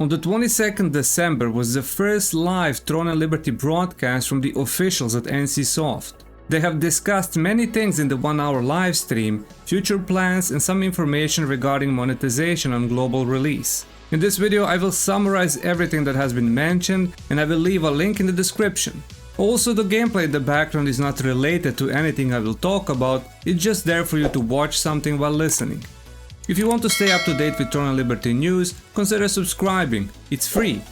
On the 22nd December was the first live Throne and Liberty broadcast from the officials at NCSoft. They have discussed many things in the 1-hour live stream, future plans and some information regarding monetization on global release. In this video I will summarize everything that has been mentioned and I will leave a link in the description. Also, the gameplay in the background is not related to anything I will talk about, it's just there for you to watch something while listening. If you want to stay up to date with Throne and Liberty news, consider subscribing, it's free.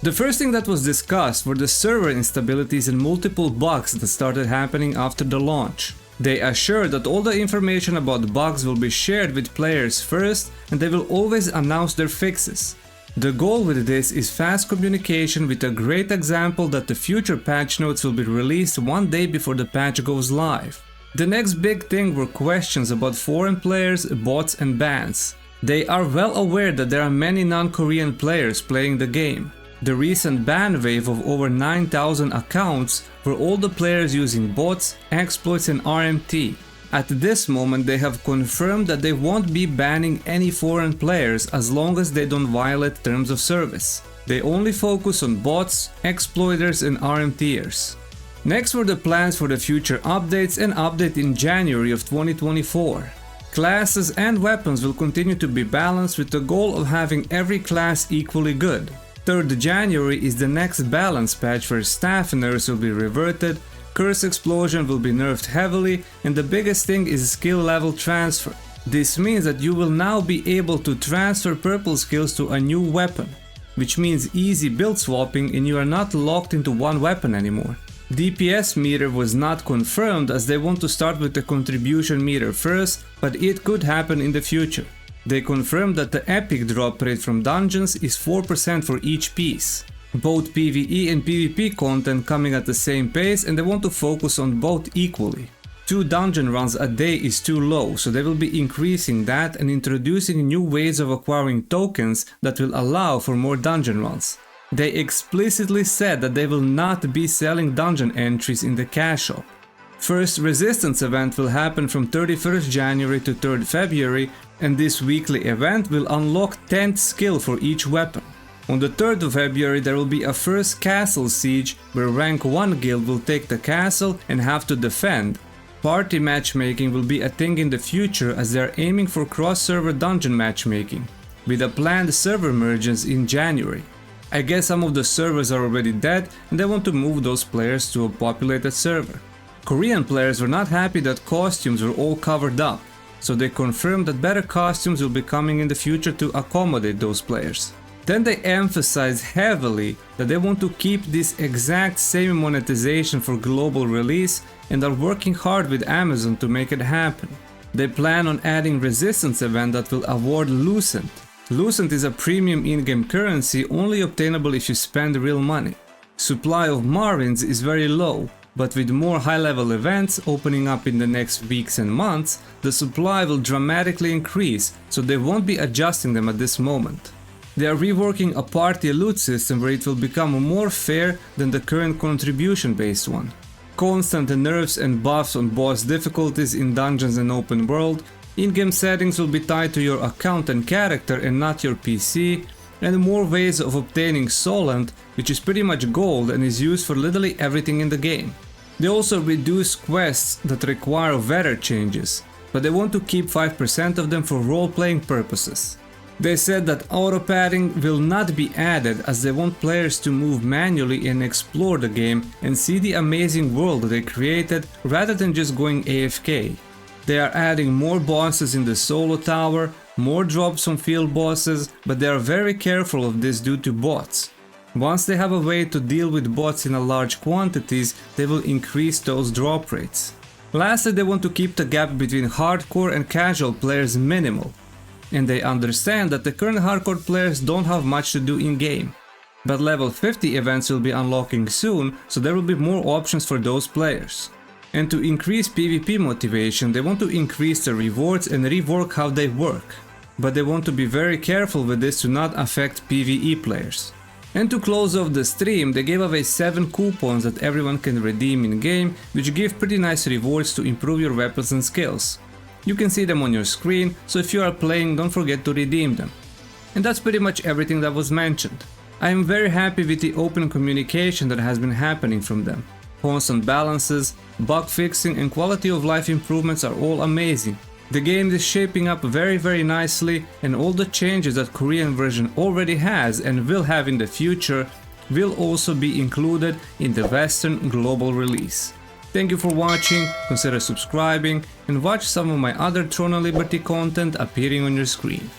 The first thing that was discussed were the server instabilities and multiple bugs that started happening after the launch. They assured that all the information about bugs will be shared with players first and they will always announce their fixes. The goal with this is fast communication, with a great example that the future patch notes will be released one day before the patch goes live. The next big thing were questions about foreign players, bots and bans. They are well aware that there are many non-Korean players playing the game. The recent ban wave of over 9,000 accounts were all the players using bots, exploits and RMT. At this moment they have confirmed that they won't be banning any foreign players as long as they don't violate terms of service. They only focus on bots, exploiters and RMTers. Next were the plans for the future updates and update in January of 2024. Classes and weapons will continue to be balanced with the goal of having every class equally good. 3rd January is the next balance patch where staff nerfs will be reverted, curse explosion will be nerfed heavily, and the biggest thing is skill level transfer. This means that you will now be able to transfer purple skills to a new weapon, which means easy build swapping and you are not locked into one weapon anymore. DPS meter was not confirmed as they want to start with the contribution meter first, but it could happen in the future. They confirmed that the epic drop rate from dungeons is 4% for each piece. Both PvE and PvP content coming at the same pace and they want to focus on both equally. 2 dungeon runs a day is too low, so they will be increasing that and introducing new ways of acquiring tokens that will allow for more dungeon runs. They explicitly said that they will not be selling dungeon entries in the cash shop. First resistance event will happen from 31st January to 3rd February and this weekly event will unlock 10th skill for each weapon. On the 3rd of February there will be a first castle siege where rank 1 guild will take the castle and have to defend. Party matchmaking will be a thing in the future as they are aiming for cross-server dungeon matchmaking, with a planned server merges in January. I guess some of the servers are already dead and they want to move those players to a populated server. Korean players were not happy that costumes were all covered up, so they confirmed that better costumes will be coming in the future to accommodate those players. Then they emphasized heavily that they want to keep this exact same monetization for global release and are working hard with Amazon to make it happen. They plan on adding resistance event that will award Lucent. Lucent is a premium in-game currency only obtainable if you spend real money. Supply of Marines is very low, but with more high-level events opening up in the next weeks and months, the supply will dramatically increase, so they won't be adjusting them at this moment. They are reworking a party loot system where it will become more fair than the current contribution-based one. Constant nerfs and buffs on boss difficulties in dungeons and open world. In-game settings will be tied to your account and character and not your PC, and more ways of obtaining Solent, which is pretty much gold and is used for literally everything in the game. They also reduce quests that require weather changes, but they want to keep 5% of them for role-playing purposes. They said that auto-padding will not be added as they want players to move manually and explore the game and see the amazing world they created rather than just going AFK. They are adding more bosses in the solo tower, more drops from field bosses, but they are very careful of this due to bots. Once they have a way to deal with bots in a large quantities, they will increase those drop rates. Lastly, they want to keep the gap between hardcore and casual players minimal. And they understand that the current hardcore players don't have much to do in game. But level 50 events will be unlocking soon, so there will be more options for those players. And to increase PvP motivation, they want to increase the rewards and rework how they work. But they want to be very careful with this to not affect PvE players. And to close off the stream, they gave away 7 coupons that everyone can redeem in game, which give pretty nice rewards to improve your weapons and skills. You can see them on your screen, so if you are playing, don't forget to redeem them. And that's pretty much everything that was mentioned. I am very happy with the open communication that has been happening from them. Constant balances, bug fixing and quality of life improvements are all amazing. The game is shaping up very nicely, and all the changes that Korean version already has and will have in the future will also be included in the Western global release. Thank you for watching, consider subscribing and watch some of my other Throne of Liberty content appearing on your screen.